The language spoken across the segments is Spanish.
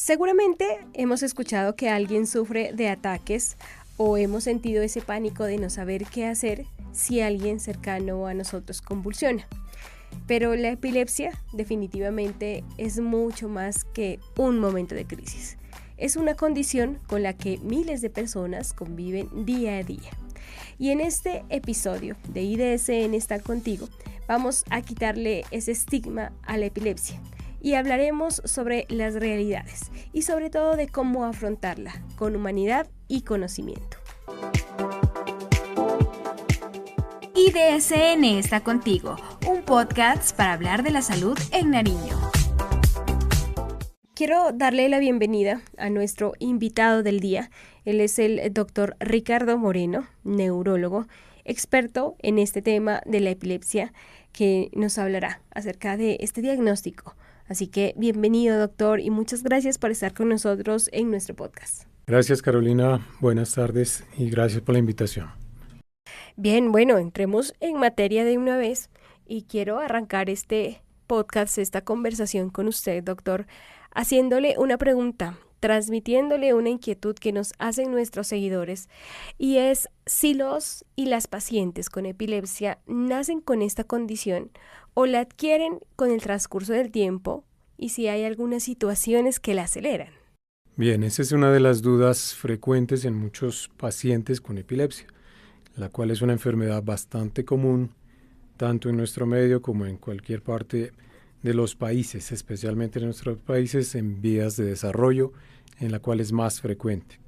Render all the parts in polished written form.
Seguramente hemos escuchado que alguien sufre de ataques o hemos sentido ese pánico de no saber qué hacer si alguien cercano a nosotros convulsiona. Pero la epilepsia definitivamente es mucho más que un momento de crisis. Es una condición con la que miles de personas conviven día a día. Y en este episodio de IDSN Está Contigo, vamos a quitarle ese estigma a la epilepsia y hablaremos sobre las realidades y sobre todo de cómo afrontarla con humanidad y conocimiento. IDSN Está Contigo, un podcast para hablar de la salud en Nariño. Quiero darle la bienvenida a nuestro invitado del día. Él es el doctor Ricardo Moreno, neurólogo, experto en este tema de la epilepsia, que nos hablará acerca de este diagnóstico. Así que bienvenido, doctor, y muchas gracias por estar con nosotros en nuestro podcast. Gracias, Carolina. Buenas tardes y gracias por la invitación. Bien, bueno, entremos en materia de una vez y quiero arrancar este podcast, esta conversación con usted, doctor, haciéndole una pregunta, transmitiéndole una inquietud que nos hacen nuestros seguidores, y es si los y las pacientes con epilepsia nacen con esta condición o la adquieren con el transcurso del tiempo, y si hay algunas situaciones que la aceleran. Bien, esa es una de las dudas frecuentes en muchos pacientes con epilepsia, la cual es una enfermedad bastante común, tanto en nuestro medio como en cualquier parte de los países, especialmente en nuestros países en vías de desarrollo, en la cual es más frecuente.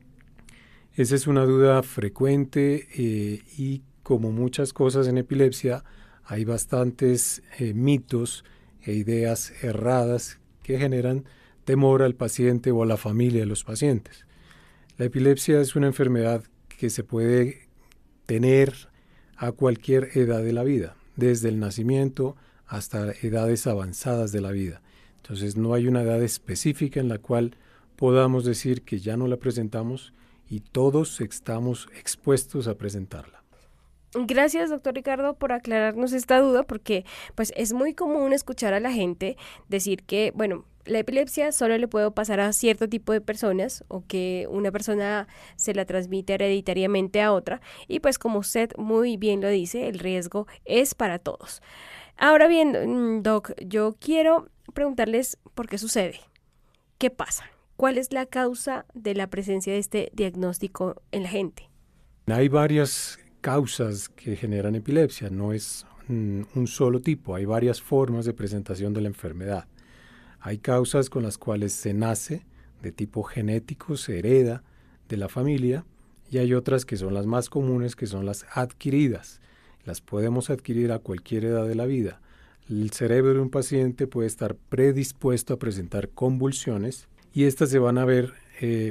Esa es una duda frecuente y como muchas cosas en epilepsia, hay bastantes mitos e ideas erradas que generan temor al paciente o a la familia de los pacientes. La epilepsia es una enfermedad que se puede tener a cualquier edad de la vida, desde el nacimiento hasta edades avanzadas de la vida. Entonces no hay una edad específica en la cual podamos decir que ya no la presentamos y todos estamos expuestos a presentarla. Gracias, doctor Ricardo, por aclararnos esta duda, porque pues es muy común escuchar a la gente decir que, bueno, la epilepsia solo le puede pasar a cierto tipo de personas o que una persona se la transmite hereditariamente a otra, y pues como usted muy bien lo dice, el riesgo es para todos. Ahora bien, doc, yo quiero preguntarles por qué sucede, qué pasa, cuál es la causa de la presencia de este diagnóstico en la gente. Hay varias causas que generan epilepsia, no es un solo tipo, hay varias formas de presentación de la enfermedad. Hay causas con las cuales se nace, de tipo genético, se hereda de la familia, y hay otras que son las más comunes, que son las adquiridas. Las podemos adquirir a cualquier edad de la vida. El cerebro de un paciente puede estar predispuesto a presentar convulsiones y estas se van a ver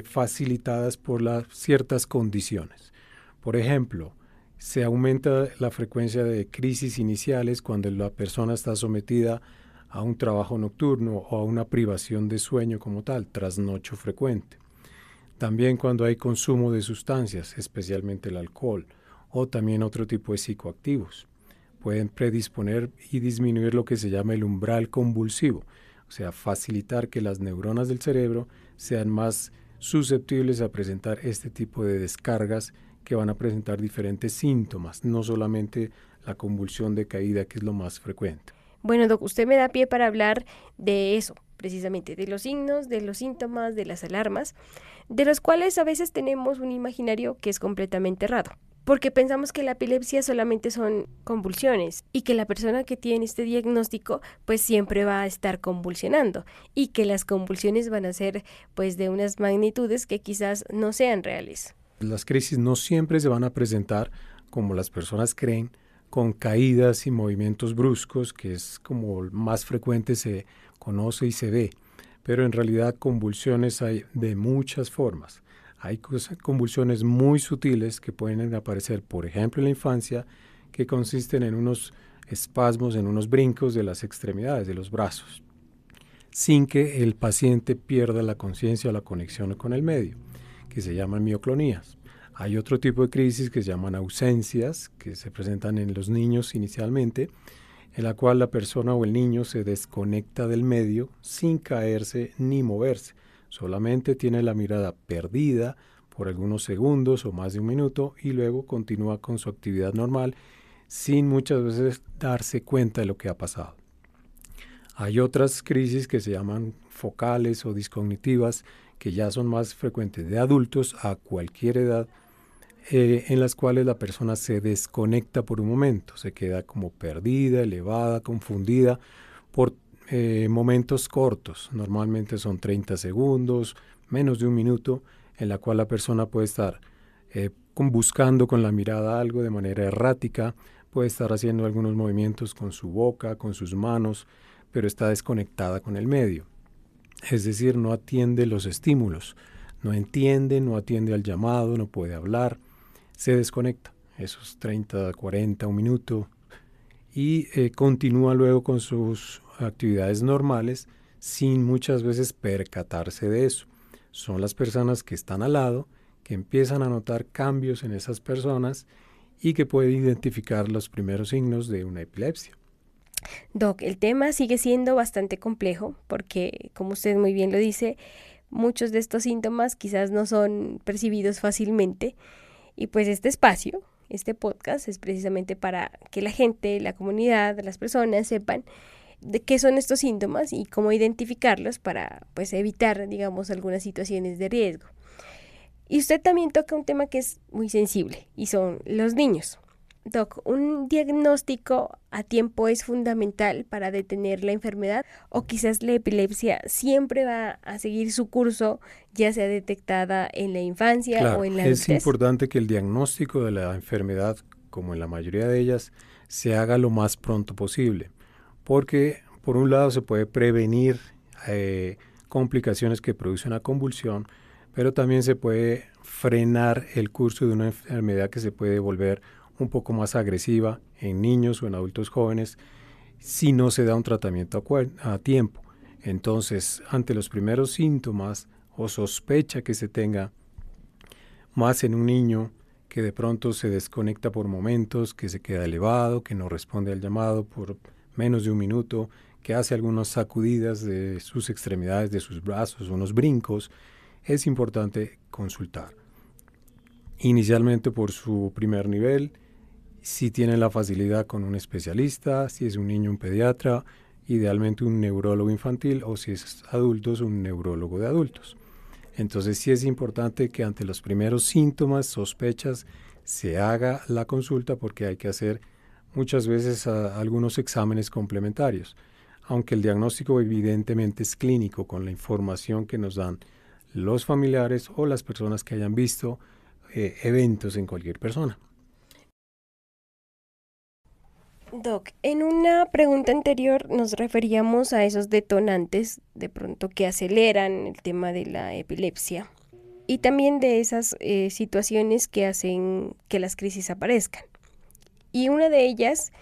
facilitadas por ciertas condiciones. Por ejemplo, se aumenta la frecuencia de crisis iniciales cuando la persona está sometida a un trabajo nocturno o a una privación de sueño como tal, trasnocho frecuente. También cuando hay consumo de sustancias, especialmente el alcohol, o también otro tipo de psicoactivos. Pueden predisponer y disminuir lo que se llama el umbral convulsivo, o sea, facilitar que las neuronas del cerebro sean más susceptibles a presentar este tipo de descargas que van a presentar diferentes síntomas, no solamente la convulsión de caída, que es lo más frecuente. Bueno, doc, usted me da pie para hablar de eso, precisamente, de los signos, de los síntomas, de las alarmas, de los cuales a veces tenemos un imaginario que es completamente errado, porque pensamos que la epilepsia solamente son convulsiones y que la persona que tiene este diagnóstico pues siempre va a estar convulsionando y que las convulsiones van a ser pues de unas magnitudes que quizás no sean reales. Las crisis no siempre se van a presentar, como las personas creen, con caídas y movimientos bruscos, que es como más frecuente se conoce y se ve. Pero en realidad convulsiones hay de muchas formas. Hay convulsiones muy sutiles que pueden aparecer, por ejemplo, en la infancia, que consisten en unos espasmos, en unos brincos de las extremidades, de los brazos, sin que el paciente pierda la conciencia o la conexión con el medio, que se llaman mioclonías. Hay otro tipo de crisis que se llaman ausencias, que se presentan en los niños inicialmente, en la cual la persona o el niño se desconecta del medio sin caerse ni moverse. Solamente tiene la mirada perdida por algunos segundos o más de un minuto y luego continúa con su actividad normal sin muchas veces darse cuenta de lo que ha pasado. Hay otras crisis que se llaman focales o discognitivas que ya son más frecuentes de adultos a cualquier edad, en las cuales la persona se desconecta por un momento, se queda como perdida, elevada, confundida por momentos cortos. Normalmente son 30 segundos, menos de un minuto, en la cual la persona puede estar buscando con la mirada algo de manera errática, puede estar haciendo algunos movimientos con su boca, con sus manos, pero está desconectada con el medio. Es decir, no atiende los estímulos, no entiende, no atiende al llamado, no puede hablar, se desconecta esos 30, 40, un minuto y continúa luego con sus actividades normales sin muchas veces percatarse de eso. Son las personas que están al lado que empiezan a notar cambios en esas personas y que pueden identificar los primeros signos de una epilepsia. Doc, el tema sigue siendo bastante complejo porque, como usted muy bien lo dice, muchos de estos síntomas quizás no son percibidos fácilmente y pues este espacio, este podcast es precisamente para que la gente, la comunidad, las personas sepan de qué son estos síntomas y cómo identificarlos para pues evitar, digamos, algunas situaciones de riesgo. Y usted también toca un tema que es muy sensible y son los niños. Doc, ¿un diagnóstico a tiempo es fundamental para detener la enfermedad o quizás la epilepsia siempre va a seguir su curso, ya sea detectada en la infancia Claro, o en la es adultez? importante que el diagnóstico de la enfermedad, como en la mayoría de ellas, se haga lo más pronto posible, porque por un lado se puede prevenir complicaciones que producen una convulsión, pero también se puede frenar el curso de una enfermedad que se puede volver un poco más agresiva en niños o en adultos jóvenes si no se da un tratamiento a tiempo. Entonces, ante los primeros síntomas o sospecha que se tenga, más en un niño que de pronto se desconecta por momentos, que se queda elevado, que no responde al llamado por menos de un minuto, que hace algunas sacudidas de sus extremidades, de sus brazos, unos brincos, es importante consultar. Inicialmente por su primer nivel, si tiene la facilidad con un especialista, si es un niño, un pediatra, idealmente un neurólogo infantil o si es adultos, un neurólogo de adultos. Entonces sí es importante que ante los primeros síntomas, sospechas, se haga la consulta porque hay que hacer muchas veces algunos exámenes complementarios. Aunque el diagnóstico evidentemente es clínico con la información que nos dan los familiares o las personas que hayan visto eventos en cualquier persona. Doc, en una pregunta anterior nos referíamos a esos detonantes de pronto que aceleran el tema de la epilepsia y también de esas situaciones que hacen que las crisis aparezcan. Y una de ellas,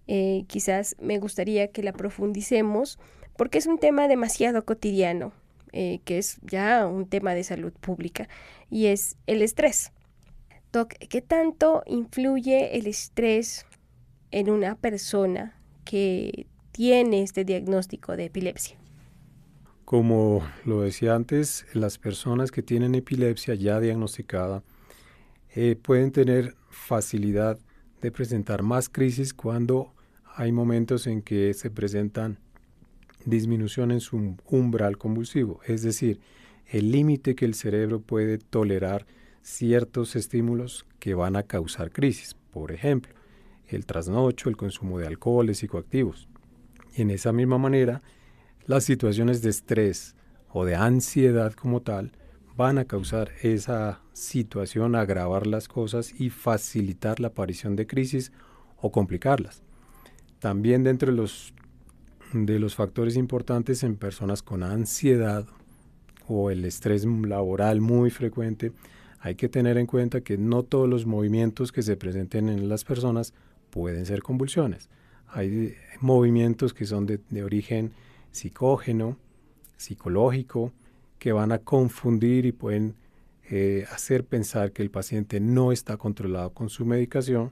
quizás me gustaría que la profundicemos porque es un tema demasiado cotidiano, que es ya un tema de salud pública y es el estrés. Doc, ¿qué tanto influye el estrés en una persona que tiene este diagnóstico de epilepsia? Como lo decía antes, las personas que tienen epilepsia ya diagnosticada pueden tener facilidad de presentar más crisis cuando hay momentos en que se presentan disminución en su umbral convulsivo, es decir, el límite que el cerebro puede tolerar ciertos estímulos que van a causar crisis. Por ejemplo, el trasnocho, el consumo de alcoholes psicoactivos. Y en esa misma manera, las situaciones de estrés o de ansiedad como tal van a causar esa situación, agravar las cosas y facilitar la aparición de crisis o complicarlas. También dentro de los factores importantes en personas con ansiedad o el estrés laboral muy frecuente, hay que tener en cuenta que no todos los movimientos que se presenten en las personas pueden ser convulsiones. Hay movimientos que son de origen psicógeno, psicológico, que van a confundir y pueden hacer pensar que el paciente no está controlado con su medicación,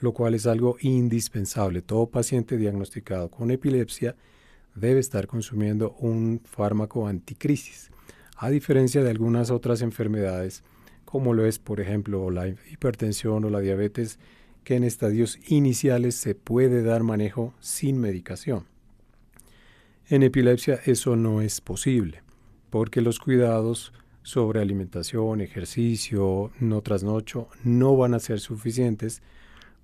lo cual es algo indispensable. Todo paciente diagnosticado con epilepsia debe estar consumiendo un fármaco anticrisis. a diferencia de algunas otras enfermedades, como lo es, por ejemplo, la hipertensión o la diabetes, que en estadios iniciales se puede dar manejo sin medicación. En epilepsia eso no es posible, porque los cuidados sobre alimentación, ejercicio, no trasnocho, no van a ser suficientes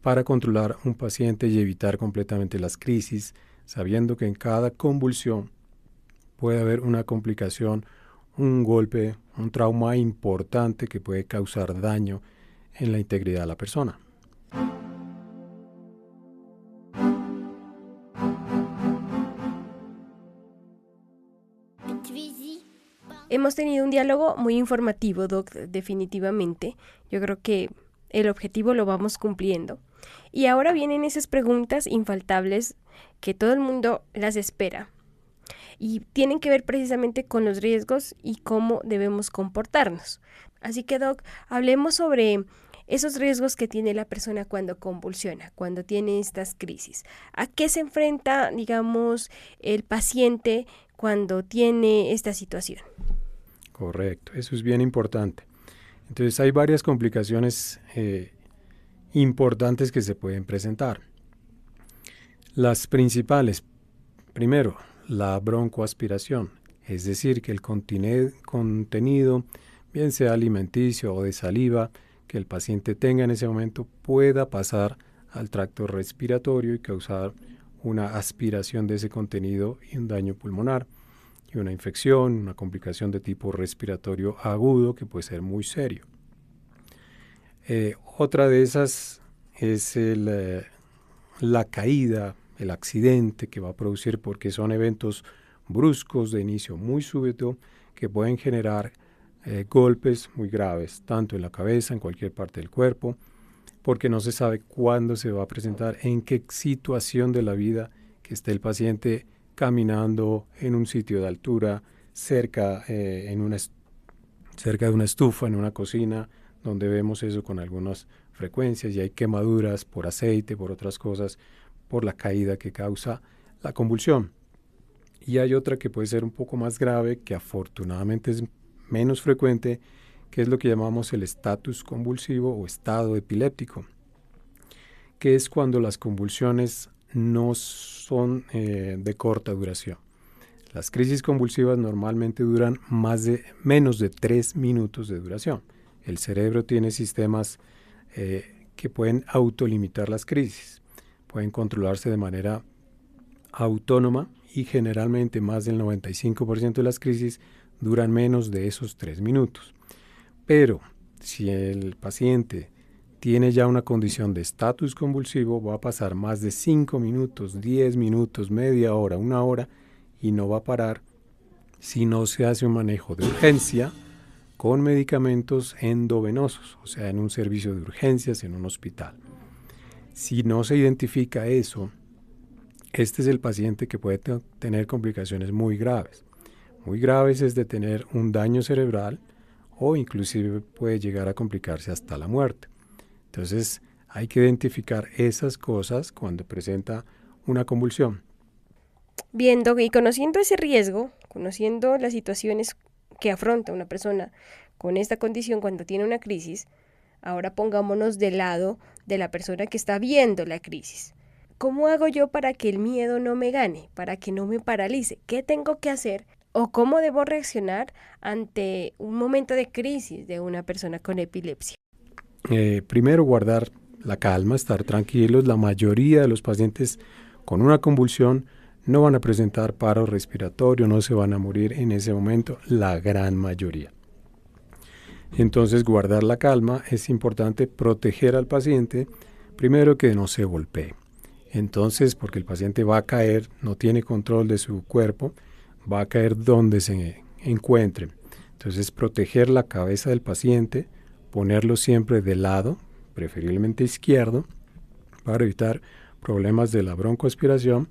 para controlar un paciente y evitar completamente las crisis, sabiendo que en cada convulsión puede haber una complicación, un golpe, un trauma importante que puede causar daño en la integridad de la persona. Hemos tenido un diálogo muy informativo, Doc, definitivamente. Yo creo que el objetivo lo vamos cumpliendo. Y ahora vienen esas preguntas infaltables que todo el mundo las espera. Y tienen que ver precisamente con los riesgos y cómo debemos comportarnos. Así que, Doc, hablemos sobre esos riesgos que tiene la persona cuando convulsiona, cuando tiene estas crisis. ¿A qué se enfrenta, digamos, el paciente cuando tiene esta situación? Correcto, eso es bien importante. Entonces hay varias complicaciones importantes que se pueden presentar. Las principales, primero, la broncoaspiración, es decir, que el contenido, bien sea alimenticio o de saliva, que el paciente tenga en ese momento pueda pasar al tracto respiratorio y causar una aspiración de ese contenido y un daño pulmonar y una infección, una complicación de tipo respiratorio agudo que puede ser muy serio. Otra de esas es la caída, el accidente que va a producir, porque son eventos bruscos de inicio muy súbito que pueden generar golpes muy graves, tanto en la cabeza, en cualquier parte del cuerpo, porque no se sabe cuándo se va a presentar, en qué situación de la vida que esté el paciente caminando en un sitio de altura, cerca de una estufa, en una cocina, donde vemos eso con algunas frecuencias y hay quemaduras por aceite, por otras cosas, por la caída que causa la convulsión. Y hay otra que puede ser un poco más grave, que afortunadamente es menos frecuente, que es lo que llamamos el estatus convulsivo o estado epiléptico, que es cuando las convulsiones no son de corta duración. Las crisis convulsivas normalmente duran menos de 3 minutos de duración. El cerebro tiene sistemas que pueden autolimitar las crisis, pueden controlarse de manera autónoma y generalmente más del 95% de las crisis duran menos de esos 3 minutos. Pero si el paciente tiene ya una condición de estatus convulsivo, va a pasar más de 5 minutos, 10 minutos, media hora, 1 hora y no va a parar si no se hace un manejo de urgencia con medicamentos endovenosos, o sea, en un servicio de urgencias, en un hospital. Si no se identifica eso, este es el paciente que puede tener complicaciones muy graves. Muy graves es de tener un daño cerebral o inclusive puede llegar a complicarse hasta la muerte. Entonces hay que identificar esas cosas cuando presenta una convulsión. Bien, Doc, y conociendo ese riesgo, conociendo las situaciones que afronta una persona con esta condición cuando tiene una crisis, ahora pongámonos del lado de la persona que está viendo la crisis. ¿Cómo hago yo para que el miedo no me gane, para que no me paralice? ¿Qué tengo que hacer o cómo debo reaccionar ante un momento de crisis de una persona con epilepsia? Primero, guardar la calma, estar tranquilos. La mayoría de los pacientes con una convulsión no van a presentar paro respiratorio, no se van a morir en ese momento, la gran mayoría. Entonces, guardar la calma, es importante proteger al paciente, primero que no se golpee. Entonces, porque el paciente va a caer, no tiene control de su cuerpo, va a caer donde se encuentre. Entonces, proteger la cabeza del paciente, ponerlo siempre de lado, preferiblemente izquierdo, para evitar problemas de la broncoaspiración,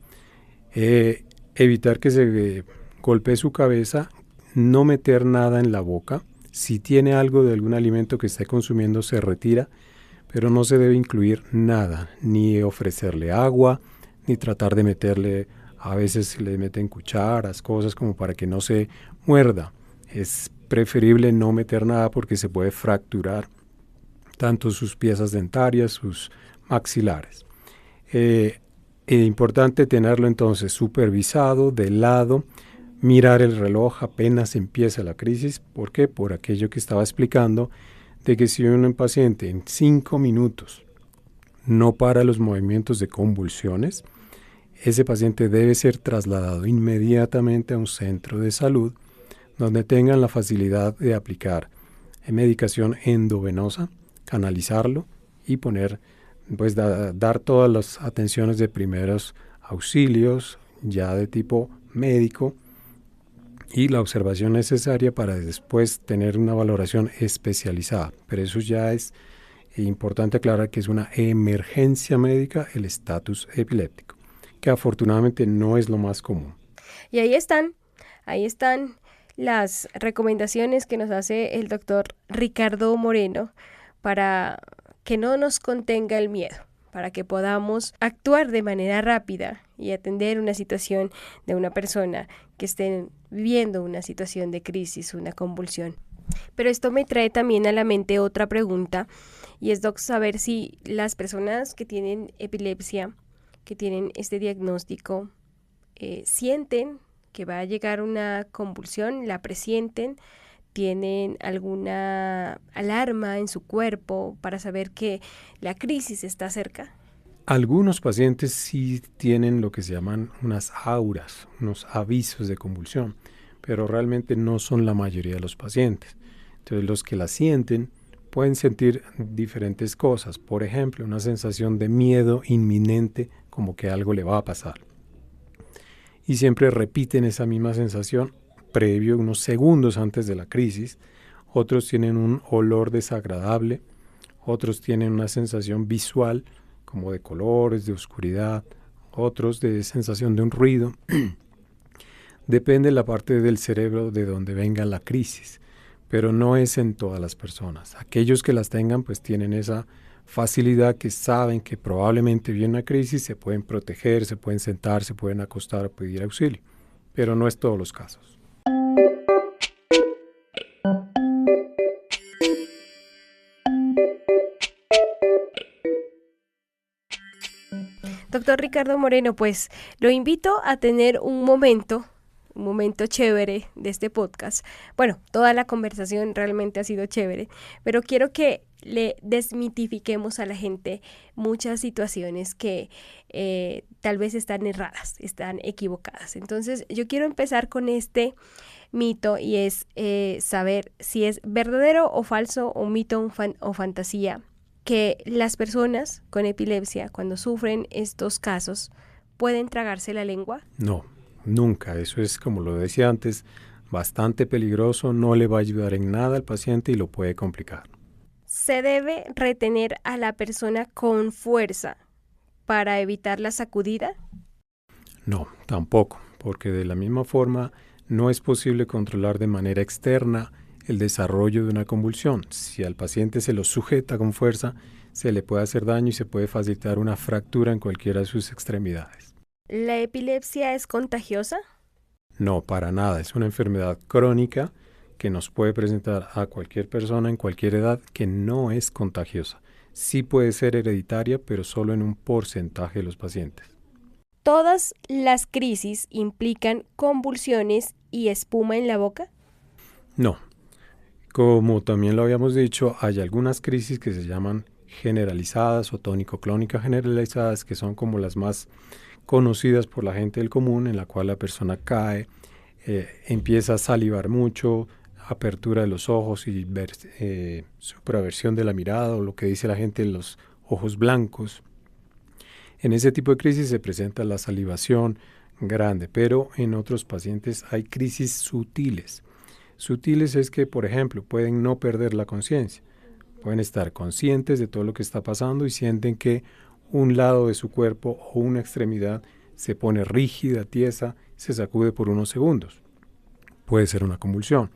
evitar que se golpee su cabeza, no meter nada en la boca. Si tiene algo de algún alimento que esté consumiendo, se retira, pero no se debe incluir nada, ni ofrecerle agua, ni tratar de meterle, a veces le meten cucharas, cosas como para que no se muerda. Es preferible no meter nada porque se puede fracturar tanto sus piezas dentarias, sus maxilares. Es importante tenerlo entonces supervisado, de lado, mirar el reloj apenas empieza la crisis. ¿Por qué? Por aquello que estaba explicando, de que si un paciente en 5 minutos no para los movimientos de convulsiones, ese paciente debe ser trasladado inmediatamente a un centro de salud donde tengan la facilidad de aplicar medicación endovenosa, canalizarlo y poner, pues dar todas las atenciones de primeros auxilios ya de tipo médico y la observación necesaria para después tener una valoración especializada. Pero eso ya es importante aclarar que es una emergencia médica el estatus epiléptico, que afortunadamente no es lo más común. Y ahí están las recomendaciones que nos hace el doctor Ricardo Moreno para que no nos contenga el miedo, para que podamos actuar de manera rápida y atender una situación de una persona que esté viviendo una situación de crisis, una convulsión. Pero esto me trae también a la mente otra pregunta, y es, doc, saber si las personas que tienen epilepsia, que tienen este diagnóstico, sienten que va a llegar una convulsión, la presienten, tienen alguna alarma en su cuerpo para saber que la crisis está cerca. Algunos pacientes sí tienen lo que se llaman unas auras, unos avisos de convulsión, pero realmente no son la mayoría de los pacientes. Entonces los que la sienten pueden sentir diferentes cosas, por ejemplo, una sensación de miedo inminente, como que algo le va a pasar. Y siempre repiten esa misma sensación previo, unos segundos antes de la crisis. Otros tienen un olor desagradable, otros tienen una sensación visual, como de colores, de oscuridad, otros de sensación de un ruido. Depende de la parte del cerebro de donde venga la crisis, pero no es en todas las personas. Aquellos que las tengan pues tienen esa facilidad, que saben que probablemente viene una crisis, se pueden proteger, se pueden sentar, se pueden acostar a pedir auxilio, pero no es todos los casos. Doctor Ricardo Moreno, pues lo invito a tener un momento chévere de este podcast. Bueno, toda la conversación realmente ha sido chévere, pero quiero que le desmitifiquemos a la gente muchas situaciones que tal vez están erradas, están equivocadas. Entonces, yo quiero empezar con este mito, y es saber si es verdadero o falso, o mito o fantasía, que las personas con epilepsia, cuando sufren estos casos, pueden tragarse la lengua. No, nunca. Eso es, como lo decía antes, bastante peligroso, no le va a ayudar en nada al paciente y lo puede complicar. ¿Se debe retener a la persona con fuerza para evitar la sacudida? No, tampoco, porque de la misma forma no es posible controlar de manera externa el desarrollo de una convulsión. Si al paciente se lo sujeta con fuerza, se le puede hacer daño y se puede facilitar una fractura en cualquiera de sus extremidades. ¿La epilepsia es contagiosa? No, para nada. Es una enfermedad crónica que nos puede presentar a cualquier persona en cualquier edad, que no es contagiosa. Sí puede ser hereditaria, pero solo en un porcentaje de los pacientes. ¿Todas las crisis implican convulsiones y espuma en la boca? No. Como también lo habíamos dicho, hay algunas crisis que se llaman generalizadas o tónico-clónicas generalizadas, que son como las más conocidas por la gente del común, en la cual la persona cae, empieza a salivar mucho, apertura de los ojos y supraversión de la mirada, o lo que dice la gente, los ojos blancos. En ese tipo de crisis se presenta la salivación grande, pero en otros pacientes hay crisis sutiles. Sutiles es que, por ejemplo, pueden no perder la conciencia, pueden estar conscientes de todo lo que está pasando y sienten que un lado de su cuerpo o una extremidad se pone rígida, tiesa, se sacude por unos segundos. Puede ser una convulsión.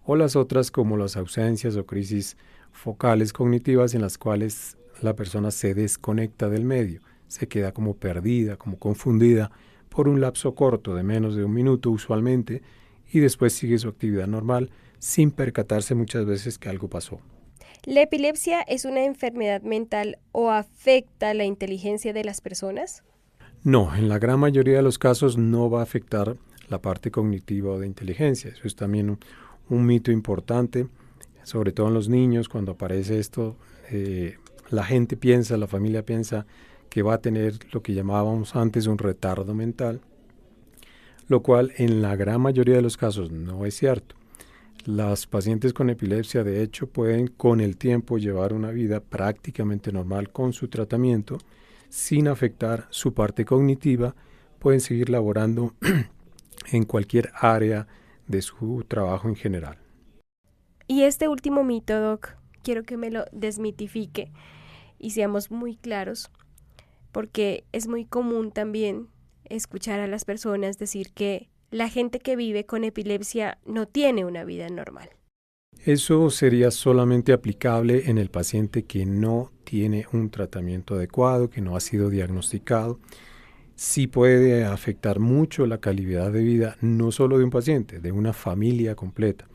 O las otras, como las ausencias o crisis focales cognitivas, en las cuales la persona se desconecta del medio, se queda como perdida, como confundida por un lapso corto de menos de un minuto usualmente, y después sigue su actividad normal sin percatarse muchas veces que algo pasó. ¿La epilepsia es una enfermedad mental o afecta la inteligencia de las personas? No, en la gran mayoría de los casos no va a afectar la parte cognitiva o de inteligencia. Eso es también un mito importante, sobre todo en los niños. Cuando aparece esto, la gente piensa, la familia piensa que va a tener lo que llamábamos antes un retardo mental, lo cual en la gran mayoría de los casos no es cierto. Las pacientes con epilepsia, de hecho, pueden con el tiempo llevar una vida prácticamente normal con su tratamiento, sin afectar su parte cognitiva. Pueden seguir laborando en cualquier área de su trabajo en general. Y este último mito, Doc, quiero que me lo desmitifique y seamos muy claros, porque es muy común también escuchar a las personas decir que la gente que vive con epilepsia no tiene una vida normal. Eso sería solamente aplicable en el paciente que no tiene un tratamiento adecuado, que no ha sido diagnosticado. Sí puede afectar mucho la calidad de vida, no solo de un paciente, de una familia completa,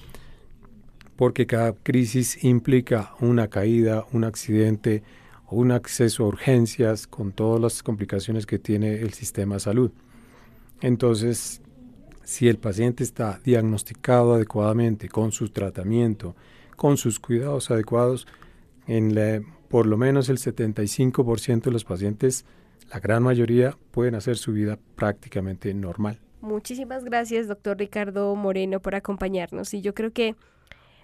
porque cada crisis implica una caída, un accidente o un acceso a urgencias con todas las complicaciones que tiene el sistema de salud. Entonces, si el paciente está diagnosticado adecuadamente con su tratamiento, con sus cuidados adecuados, por lo menos el 75% de los pacientes, la gran mayoría, pueden hacer su vida prácticamente normal. Muchísimas gracias, doctor Ricardo Moreno, por acompañarnos. Y yo creo que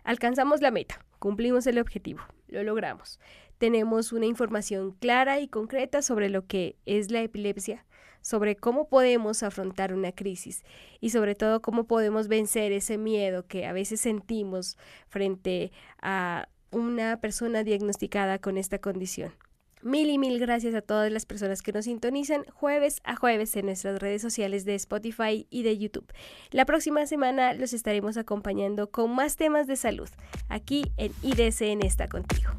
alcanzamos la meta, cumplimos el objetivo, lo logramos. Tenemos una información clara y concreta sobre lo que es la epilepsia, sobre cómo podemos afrontar una crisis y sobre todo cómo podemos vencer ese miedo que a veces sentimos frente a una persona diagnosticada con esta condición. Mil y mil gracias a todas las personas que nos sintonizan jueves a jueves en nuestras redes sociales de Spotify y de YouTube. La próxima semana los estaremos acompañando con más temas de salud, aquí en IDSN está contigo.